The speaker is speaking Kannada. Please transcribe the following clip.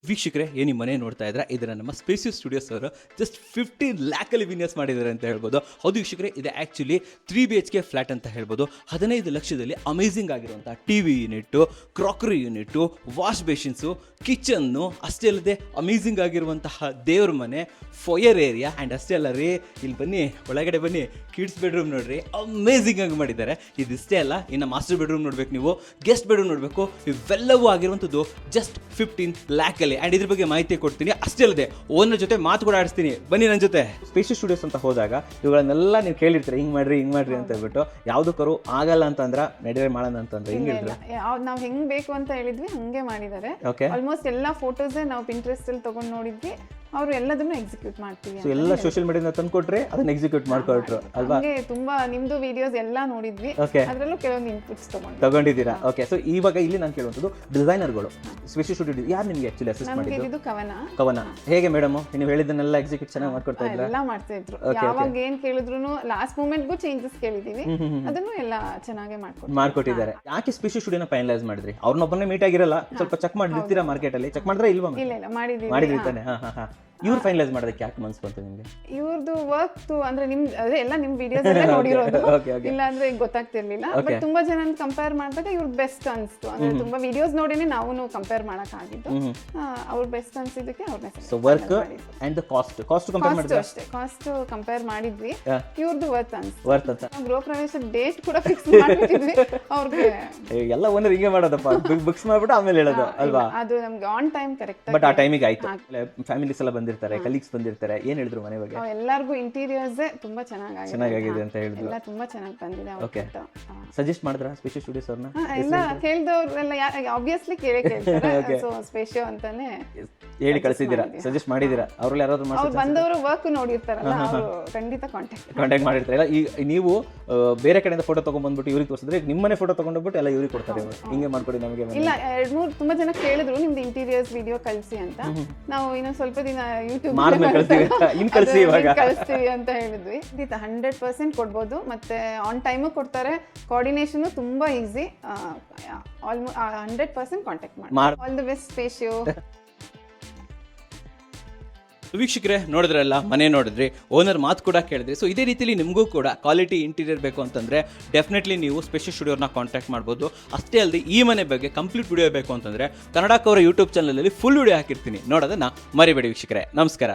ವೀಕ್ಷಕರೇ ಏನು ಮನೆ ನೋಡ್ತಾ ಇದ್ರೆ ಇದನ್ನು ನಮ್ಮ ಸ್ಪೇಸಿಯಸ್ ಸ್ಟುಡಿಯೋಸ್ ಅವರು ಜಸ್ಟ್ 15 ಲ್ಯಾಕಲ್ಲಿ ವಿನ್ಯಾಸ ಮಾಡಿದ್ದಾರೆ ಅಂತ ಹೇಳ್ಬೋದು. ಹೌದು ವೀಕ್ಷಕರೇ, ಇದು ಆ್ಯಕ್ಚುಲಿ 3 BHK ಫ್ಲ್ಯಾಟ್ ಅಂತ ಹೇಳ್ಬೋದು. 15 ಲಕ್ಷದಲ್ಲಿ ಅಮೇಝಿಂಗ್ ಆಗಿರುವಂಥ T V unit, crockery unit, wash basins, kitchen, ಅಷ್ಟೇ ಅಲ್ಲದೆ ಅಮೇಝಿಂಗ್ ಆಗಿರುವಂತಹ ದೇವ್ರ ಮನೆ, ಫೊಯರ್ ಏರಿಯಾ ಆ್ಯಂಡ್ ಅಷ್ಟೇ ಅಲ್ಲ ರೀ, ಇಲ್ಲಿ ಬನ್ನಿ ಒಳಗಡೆ ಬನ್ನಿ, ಕಿಡ್ಸ್ ಬೆಡ್ರೂಮ್ ನೋಡ್ರಿ, ಅಮೇಝಿಂಗ್ ಆಗಿ ಮಾಡಿದ್ದಾರೆ. ಇದಿಷ್ಟೇ ಅಲ್ಲ, ಇನ್ನು ಮಾಸ್ಟರ್ ಬೆಡ್ರೂಮ್ ನೋಡಬೇಕು, ನೀವು ಗೆಸ್ಟ್ ಬೆಡ್ರೂಮ್ ನೋಡಬೇಕು, ಇವೆಲ್ಲವೂ ಆಗಿರುವಂಥದ್ದು ಜಸ್ಟ್ 15 ಲ್ಯಾಕಲ್ಲಿ. ಆ್ಯಂಡ್ ಇದ್ರ ಬಗ್ಗೆ ಮಾಹಿತಿ ಕೊಡ್ತೀನಿ. ಅಷ್ಟೇ ಅಲ್ಲದೆ ಓನರ್ ಜೊತೆ ಮಾತು ಕೂಡ ಆಡಿಸ್ತೀನಿ, ಬನ್ನಿ ನನ್ನ ಜೊತೆ. ಸ್ಪೇಷಿಯಸ್ ಸ್ಟುಡಿಯೋಸ್ ಅಂತ ಹೋದಾಗ ಇವುಗಳನ್ನೆಲ್ಲ ನೀವು ಕೇಳಿರ್ತೀರಿ, ಹಿಂಗೆ ಮಾಡ್ರಿ ಅಂತ ಹೇಳ್ಬಿಟ್ಟು. ಯಾವುದಕ್ಕೂ ಆಗಲ್ಲ ಅಂತಂದ್ರೆ ನಡೀರೆ ಮಾಡೋಣ ಅಂತಂದ್ರೆ ಹಿಂಗೆ ಹೇಳಿದ್ರೆ ನಾವು ಹೆಂಗ್ ಬೇಕು ಅಂತ ಹೇಳಿದ್ವಿ ಹಂಗೆ ಮಾಡಿದ್ದಾರೆ. ಆಲ್ಮೋಸ್ಟ್ ಎಲ್ಲ ಫೋಟೋಸ್ ನಾವು ಪಿಂಟ್ರೆಸ್ಟ್ ಅಲ್ಲಿ ತಗೊಂಡು ನೋಡಿದ್ವಿ, ಅವರು ಎಲ್ಲದನ್ನು ಎಕ್ಸಿಕ್ಯೂಟ್ ಮಾಡ್ತೀವಿ. ಸೊ ಎಲ್ಲ ಸೋಷಿಯಲ್ ಮೀಡಿಯಾದಿಂದ ತಂದ್ಕೊಟ್ರೆ ಅದನ್ನ ಎಕ್ಸಿಕ್ಯೂಟ್ ಮಾಡ್ಕೊಟ್ರು ಅಲ್ವಾ? ತುಂಬಾ ನಿಮ್ದು ವಿಡಿಯೋಸ್ ಎಲ್ಲ ನೋಡಿದ್ವಿ, ಅದರಲ್ಲೂ ಕೆಲವೊಂದು ಇನ್ಪುಟ್ಸ್ ತಗೊಂಡಿದ್ದೀರಾ. ಓಕೆ, ಸೊ ಇವಾಗ ಇಲ್ಲಿ ನಾನು ಕೇಳುವಂಥದ್ದು ಡಿಸೈನರ್ಗಳು ಸ್ಪೇಷಿಯಸ್ ಸ್ಟುಡಿಯೋ ಯಾರು ನಿಮಗೆ ಆಕ್ಚುಲಿ ಅಸಿಸ್ಟ್ ಮಾಡಿದ್ರು? ಕವನ ಹೇಗೆ ಮೇಡಮ್, ನೀವು ಹೇಳಿದ್ದನ್ನೆಲ್ಲ ಎಕ್ಸಿಕ್ಯೂಟ್ ಚೆನ್ನಾಗಿ ಮಾಡ್ಕೊಡ್ತಾ ಇದ್ರು? ಎಲ್ಲ ಮಾಡ್ತಾ ಇದ್ರು. ಯಾವಾಗ ಏನ್ ಕೇಳಿದ್ರು ಲಾಸ್ಟ್ ಮೂಮೆಂಟ್ಗೂ ಚೇಂಜಸ್ ಕೇಳಿದೀವಿ, ಅದನ್ನು ಎಲ್ಲ ಚೆನ್ನಾಗಿ ಮಾಡ್ಕೊಟ್ಟಿದ್ದಾರೆ. ಯಾಕೆ ಸ್ಪೇಷಿಯಸ್ ಸ್ಟುಡಿಯೋನ ಫೈನಲೈಸ್ ಮಾಡಿದ್ರಿ? ಅವ್ರನ್ನೊಬ್ಬನೇ ಮೀಟ್ ಆಗಿರಲ್ಲ, ಸ್ವಲ್ಪ ಚೆಕ್ ಮಾಡಿರ್ತೀರಾ ಮಾರ್ಕೆಟ್ ಅಲ್ಲಿ? ಚೆಕ್ ಮಾಡಿದ್ರೆ ಇಲ್ವಾ? ಇಲ್ಲ ಮಾಡಿದ್ರಿ ತಾನೆ. ಇವ್ರು ಫೈನಲೈಸ್ ಮಾಡೋದಕ್ಕೆ ಯಾಕೆ ಮನ್ಸು ಬಂತು ನಿಮಗೆ? ಇವ್ರದ್ದು ವರ್ಕ್ ಅಂದ್ರೆ ಅದೇ ಎಲ್ಲ ನಿಮ್ ವಿಡಿಯೋಸ್ ಎಲ್ಲ ನೋಡಿರೋದು, ಇಲ್ಲ ಅಂದ್ರೆ ಗೊತ್ತಾಗ್ತಿರ್ಲಿಲ್ಲ. ಬಟ್ ತುಂಬಾ ಜನ ಕಂಪೇರ್ ಮಾಡಿದಾಗ ಇವ್ರದ್ದು ಬೆಸ್ಟ್ ಅನ್ಸ್ತು. ಅಂದ್ರೆ ತುಂಬಾ ವಿಡಿಯೋಸ್ ನೋಡಿನೇ ನಾವು ಕಂಪೇರ್ ಮಾಡಕ್ ಆಗಿದ್ದು, ಅವ್ರ ಬೆಸ್ಟ್ ಅನ್ಸಿದ್ದಕ್ಕೆ ಅವ್ರನ್ನ. So work and cost compare ಮಾಡಿದ್ರೆ ಅಷ್ಟೇ, ಕಾಸ್ಟ್ ಕಂಪೇರ್ ಮಾಡಿದ್ವಿ, ಇವ್ರದ್ದು ವರ್ತ್ ಅಂತ. ಗೃಹ ಪ್ರವೇಶ ಡೇಟ್ ಕೂಡ ಫಿಕ್ಸ್ ಮಾಡಿದ್ವಿ ಅವ್ರಿಗೆ. ಎಲ್ಲ ಓನರ್ ಹಿಂಗೆ ಮಾಡೋದಪ್ಪ, ಬುಕ್ಸ್ ಮಾಡ್ಬಿಟ್ಟು ಆಮೇಲೆ ಹೇಳೋದು ಅಲ್ವಾ? ಅದು ನಮ್ಗೆ ಆನ್ ಟೈಮ್ ಕರೆಕ್ಟ್. ಬಟ್ ಆ ಟೈಮಿಗೆ ಆಯ್ತು, ಫ್ಯಾಮಿಲೀಸ್ ಎಲ್ಲ ಬಂದಿರ್ತಾರೆ, ಕಲೀಗ್ಸ್ ಬಂದಿರ್ತಾರೆ, ಏನ್ ಹೇಳಿದ್ರು ಮನೆ ಬಗ್ಗೆ? ಎಲ್ಲರಿಗೂ ಇಂಟೀರಿಯರ್ಸ್ ತುಂಬಾ ಚೆನ್ನಾಗಿದೆ ಅಂತ ಹೇಳಿದ್ರು. ಎಲ್ಲ ತುಂಬಾ ಚೆನ್ನಾಗಿ ಬಂದಿದೆ. ಓಕೆ, ಸಜೆಸ್ಟ್ ಮಾಡಿದ್ರ ಸ್ಪೇಷಿಯಸ್ ಸ್ಟುಡಿಯೋಸ್ ಅವ್ರನ್ನ? ಎಲ್ಲ ಕೇಳಿದವರೆಲ್ಲ ಆಬ್ವಿಯಸ್ಲಿ ಕೇಳ್ತಾರೆ, ಸೊ ಸ್ಪೇಷಿಯೋ ಅಂತಾನೆ ಹೇಳಿ ಕಳಿಸಿದ್ದೀರಾ, ಸಜೆಸ್ಟ್ ಮಾಡಿದ್ದೀರಾ? ಅವ್ರಲ್ಲಿ ಯಾರಾದ್ರೂ ಬಂದವರು ವರ್ಕ್ ನೋಡಿರ್ತಾರಲ್ಲ, ಅವರು ಖಂಡಿತ ಕಾಂಟ್ಯಾಕ್ಟ್ ಮಾಡಿರ್ತಾರೆ. ಈಗ ನೀವು ಬೇರೆ ಕಡೆಯಿಂದ ಫೋಟೋ ತಗೊಂಡ್ಬಂದ್ಬಿಟ್ಟು ಇವ್ರಿಗೆ ತೋರಿಸಿದ್ರೆ ನಿಮ್ಮನೆ ಫೋಟೋ ತಗೊಂಡ್ಬಿಟ್ಟು ಎಲ್ಲ ಇವ್ರಿಗೆ ಕೊಡ್ತಾರೆ, ಹಿಂಗೆ ಮಾಡ್ಕೊಡಿ ನಮಗೆ? ಇಲ್ಲ, 2-3 ತುಂಬಾ ಜನ ಕೇಳಿದ್ರು ನಿಮ್ದು ಇಂಟೀರಿಯರ್ಸ್ ವಿಡಿಯೋ ಕಳಿಸಿ ಅಂತ. ನಾವು ಇನ್ನೊಂದು ಸ್ವಲ್ಪ ದಿನ ಯೂಟ್ಯೂಬ್ ಕಳಿಸ್ತೀವಿ ಅಂತ ಹೇಳಿದ್ವಿ. 100% ಕೊಡ್ಬೋದು, ಮತ್ತೆ ಆನ್ ಟೈಮು ಕೊಡ್ತಾರೆ, ಕೋಆರ್ಡಿನೇಷನ್ ತುಂಬಾ ಈಸಿ. ಆಲ್ಮೋಸ್ಟ್ 100% ಕಾಂಟ್ಯಾಕ್ಟ್ ಮಾಡಿ. All the best Spacio. ವೀಕ್ಷಕರೇ, ನೋಡಿದ್ರಲ್ಲ, ಮನೆ ನೋಡಿದ್ರಿ, ಓನರ್ ಮಾತು ಕೂಡ ಕೇಳಿದ್ರಿ. ಸೊ ಇದೇ ರೀತಿಯಲ್ಲಿ ನಿಮಗೂ ಕೂಡ ಕ್ವಾಲಿಟಿ ಇಂಟೀರಿಯರ್ ಬೇಕು ಅಂತಂದರೆ ಡೆಫಿನೆಟ್ಲಿ ನೀವು ಸ್ಪೇಷಿಯಸ್ ಸ್ಟುಡಿಯೋನ ಕಾಂಟ್ಯಾಕ್ಟ್ ಮಾಡ್ಬೋದು. ಅಷ್ಟೇ ಅಲ್ಲದೆ ಈ ಮನೆ ಬಗ್ಗೆ ಕಂಪ್ಲೀಟ್ ವಿಡಿಯೋ ಬೇಕು ಅಂತಂದರೆ ಕನ್ನಡಕ್ಕವರ ಯೂಟ್ಯೂಬ್ ಚಾನಲಲ್ಲಿ ಫುಲ್ ವಿಡಿಯೋ ಹಾಕಿರ್ತೀನಿ, ನೋಡೋದನ್ನು ಮರಿಬೇಡಿ ವೀಕ್ಷಕರೇ. ನಮಸ್ಕಾರ.